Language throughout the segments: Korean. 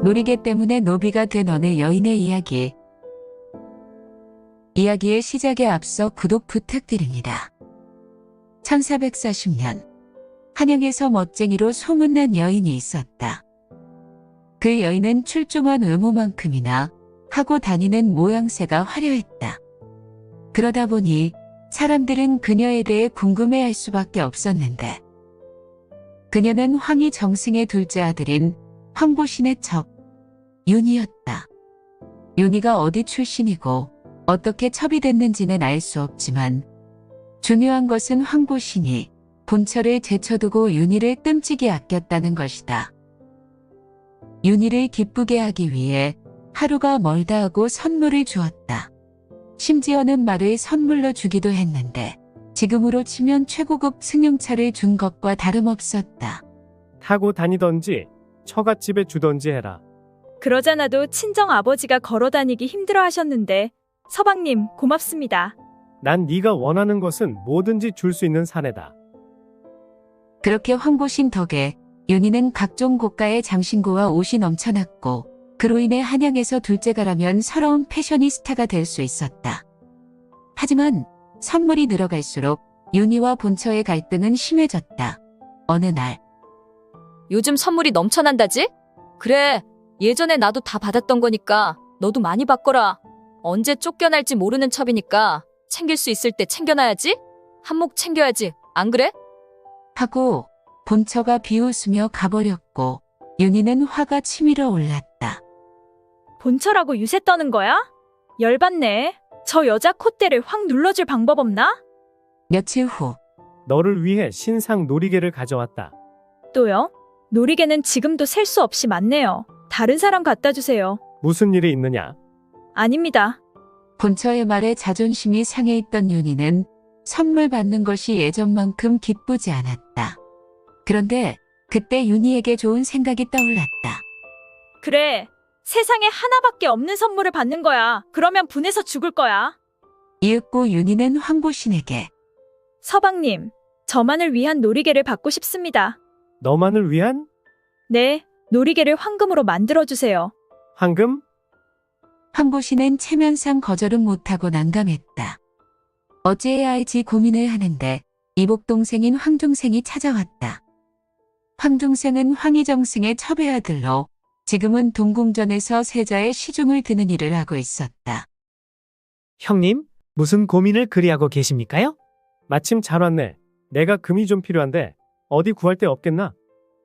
놀이개 때문에 노비가 된 어느 여인의 이야기. 이야기의 시작에 앞서 구독 부탁드립니다. 1440년 한양에서 멋쟁이로 소문난 여인이 있었다. 그 여인은 출중한 외모만큼이나 하고 다니는 모양새가 화려했다. 그러다 보니 사람들은 그녀에 대해 궁금해할 수밖에 없었는데, 그녀는 황희 정승의 둘째 아들인 황보신의 첩 윤희였다. 윤희가 어디 출신이고 어떻게 첩이 됐는지는 알 수 없지만 중요한 것은 황보신이 본처를 제쳐두고 윤희를 끔찍이 아꼈다는 것이다. 윤희를 기쁘게 하기 위해 하루가 멀다 하고 선물을 주었다. 심지어는 말을 선물로 주기도 했는데 지금으로 치면 최고급 승용차를 준 것과 다름없었다. 타고 다니던지 처갓집에 주던지 해라. 그러잖아도 친정 아버지가 걸어다니기 힘들어 하셨는데 서방님 고맙습니다. 난 네가 원하는 것은 뭐든지 줄 수 있는 사내다. 그렇게 황보신 덕에 윤희는 각종 고가의 장신구와 옷이 넘쳐났고, 그로 인해 한양에서 둘째가라면 서러운 패셔니스타가 될 수 있었다. 하지만 선물이 늘어갈수록 윤희와 본처의 갈등은 심해졌다. 어느 날, 요즘 선물이 넘쳐난다지? 그래, 예전에 나도 다 받았던 거니까 너도 많이 받거라. 언제 쫓겨날지 모르는 첩이니까 챙길 수 있을 때 챙겨놔야지. 한몫 챙겨야지, 안 그래? 하고 본처가 비웃으며 가버렸고, 윤희는 화가 치밀어 올랐다. 본처라고 유세 떠는 거야? 열받네. 저 여자 콧대를 확 눌러줄 방법 없나? 며칠 후, 너를 위해 신상 놀이개를 가져왔다. 또요? 놀이개는 지금도 셀 수 없이 많네요. 다른 사람 갖다 주세요. 무슨 일이 있느냐? 아닙니다. 본처의 말에 자존심이 상해 있던 윤희는 선물 받는 것이 예전만큼 기쁘지 않았다. 그런데 그때 윤희에게 좋은 생각이 떠올랐다. 그래, 세상에 하나밖에 없는 선물을 받는 거야. 그러면 분해서 죽을 거야. 이윽고 윤희는 황보신에게 서방님, 저만을 위한 놀이개를 받고 싶습니다. 너만을 위한 네, 놀이개를 황금으로 만들어주세요. 황금? 황보신은 체면상 거절은 못하고 난감했다. 어찌해야 할지 고민을 하는데 이복동생인 황중생이 찾아왔다. 황중생은 황희정승의 첩의 아들로 지금은 동궁전에서 세자의 시중을 드는 일을 하고 있었다. 형님, 무슨 고민을 그리 하고 계십니까요? 마침 잘 왔네. 내가 금이 좀 필요한데 어디 구할 데 없겠나?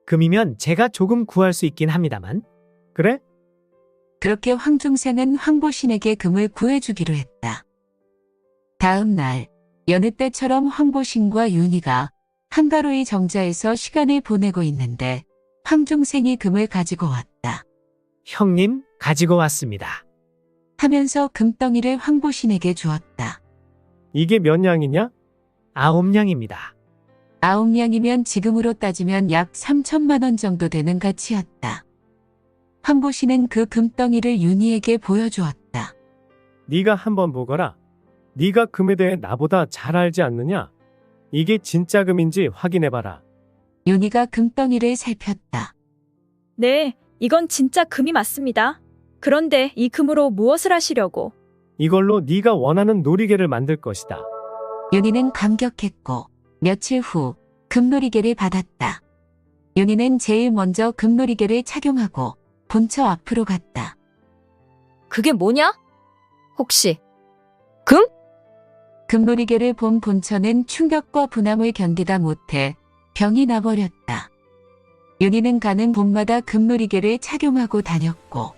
금이면 제가 조금 구할 수 있긴 합니다만. 그래? 그렇게 황중생은 황보신에게 금을 구해주기로 했다. 다음 날, 여느 때처럼 황보신과 윤희가 한가로이 정자에서 시간을 보내고 있는데 황중생이 금을 가지고 왔다. 형님, 가지고 왔습니다. 하면서 금덩이를 황보신에게 주었다. 이게 몇 냥이냐? 9냥입니다. 9냥이면 지금으로 따지면 약 3천만 원 정도 되는 가치였다. 황보신은 그 금덩이를 윤희에게 보여주었다. 네가 한번 보거라. 네가 금에 대해 나보다 잘 알지 않느냐? 이게 진짜 금인지 확인해봐라. 윤희가 금덩이를 살폈다. 네, 이건 진짜 금이 맞습니다. 그런데 이 금으로 무엇을 하시려고? 이걸로 네가 원하는 놀이개를 만들 것이다. 윤희는 감격했고 며칠 후 금놀이개를 받았다. 윤희는 제일 먼저 금놀이개를 착용하고 본처 앞으로 갔다. 그게 뭐냐? 혹시 금? 금놀이개를 본 본처는 충격과 분함을 견디다 못해 병이 나버렸다. 윤희는 가는 봄마다 금놀이개를 착용하고 다녔고,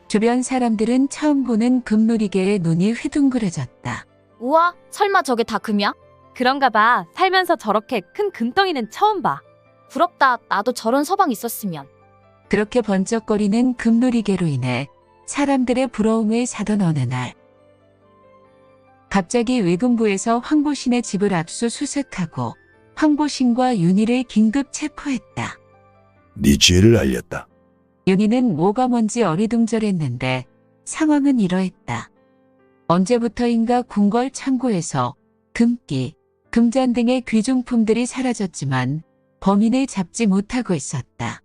주변 사람들은 처음 보는 금놀이개에 눈이 휘둥그레졌다. 우와, 설마 저게 다 금이야? 그런가 봐. 살면서 저렇게 큰 금덩이는 처음 봐. 부럽다. 나도 저런 서방 있었으면. 그렇게 번쩍거리는 금놀이개로 인해 사람들의 부러움을 사던 어느 날, 갑자기 외군부에서 황보신의 집을 압수수색하고 황보신과 윤희를 긴급 체포했다. 네 죄를 알렸다. 윤희는 뭐가 뭔지 어리둥절했는데 상황은 이러했다. 언제부터인가 궁궐 창고에서 금기, 금잔 등의 귀중품들이 사라졌지만 범인을 잡지 못하고 있었다.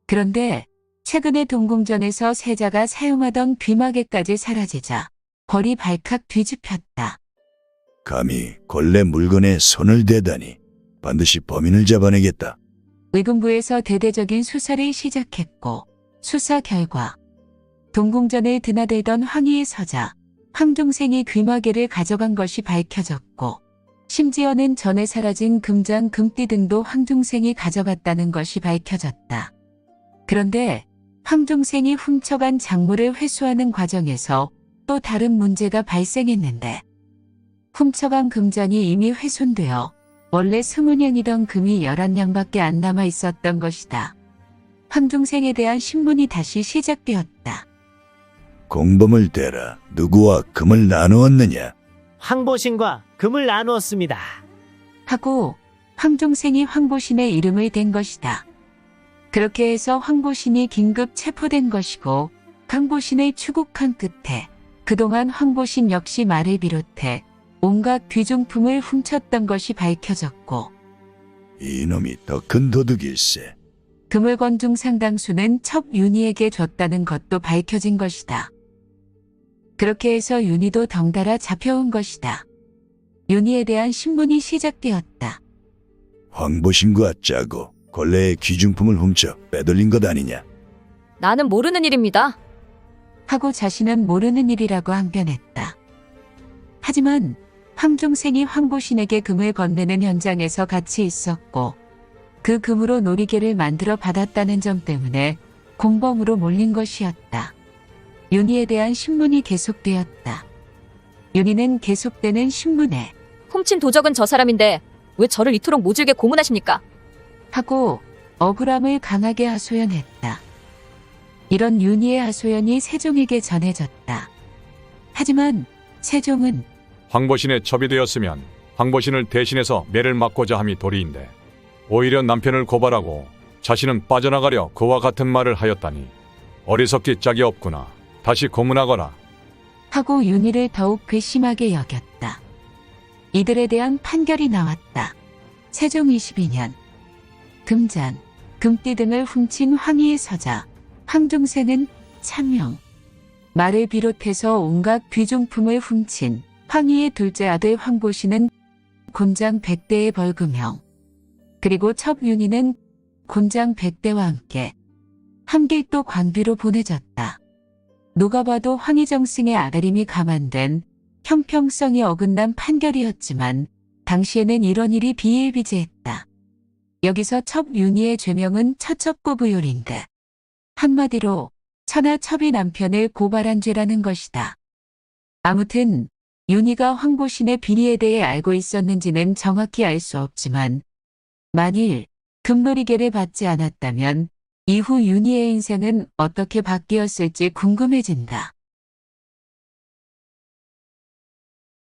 그런데 최근에 동궁전에서 세자가 사용하던 귀마개까지 사라지자 벌이 발칵 뒤집혔다. 감히 권례 물건에 손을 대다니 반드시 범인을 잡아내겠다. 의금부에서 대대적인 수사를 시작했고 수사 결과 동궁전에 드나들던 황희의 서자 황종생이 귀마개를 가져간 것이 밝혀졌고 심지어는 전에 사라진 금장 금띠 등도 황종생이 가져갔다는 것이 밝혀졌다. 그런데 황종생이 훔쳐간 작물을 회수하는 과정에서 또 다른 문제가 발생했는데 훔쳐간 금장이 이미 훼손되어 원래 20냥이던 금이 11냥밖에 안 남아 있었던 것이다. 황종생에 대한 신문이 다시 시작되었다. 공범을 대라. 누구와 금을 나누었느냐? 황보신과 금을 나누었습니다. 하고 황종생이 황보신의 이름을 댄 것이다. 그렇게 해서 황보신이 긴급 체포된 것이고 황보신을 추국한 끝에 그동안 황보신 역시 말을 비롯해 온갖 귀중품을 훔쳤던 것이 밝혀졌고 이놈이 더 큰 도둑일세. 금을건 중 상당수는 첩윤희에게 줬다는 것도 밝혀진 것이다. 그렇게 해서 윤희도 덩달아 잡혀온 것이다. 윤희에 대한 신문이 시작되었다. 황보신과 짜고 권례의 귀중품을 훔쳐 빼돌린 것 아니냐? 나는 모르는 일입니다. 하고 자신은 모르는 일이라고 항변했다. 하지만 황종생이 황보신에게 금을 건네는 현장에서 같이 있었고 그 금으로 놀이개를 만들어 받았다는 점 때문에 공범으로 몰린 것이었다. 윤희에 대한 신문이 계속되었다. 윤희는 계속되는 신문에 훔친 도적은 저 사람인데 왜 저를 이토록 모질게 고문하십니까? 하고 억울함을 강하게 하소연했다. 이런 윤희의 하소연이 세종에게 전해졌다. 하지만 세종은 황보신의 첩이 되었으면 황보신을 대신해서 매를 맞고자 함이 도리인데 오히려 남편을 고발하고 자신은 빠져나가려 그와 같은 말을 하였다니 어리석기 짝이 없구나. 다시 고문하거라. 하고 윤희를 더욱 괘씸하게 여겼다. 이들에 대한 판결이 나왔다. 세종 22년 금잔, 금띠 등을 훔친 황희의 서자 황종생은 차명, 말을 비롯해서 온갖 귀중품을 훔친 황희의 둘째 아들 황보신은 곤장 100대의 벌금형, 그리고 첩윤희는 곤장 100대와 함께 함길도 관비로 보내졌다. 누가 봐도 황희정승의 아가림이 감안된 형평성이 어긋난 판결이었지만 당시에는 이런 일이 비일비재했다. 여기서 첩윤희의 죄명은 처첩고부율인데 한마디로 처나 첩이 남편을 고발한 죄라는 것이다. 아무튼 윤희가 황보신의 비리에 대해 알고 있었는지는 정확히 알 수 없지만 만일 금놀이개를 받지 않았다면 이후 윤희의 인생은 어떻게 바뀌었을지 궁금해진다.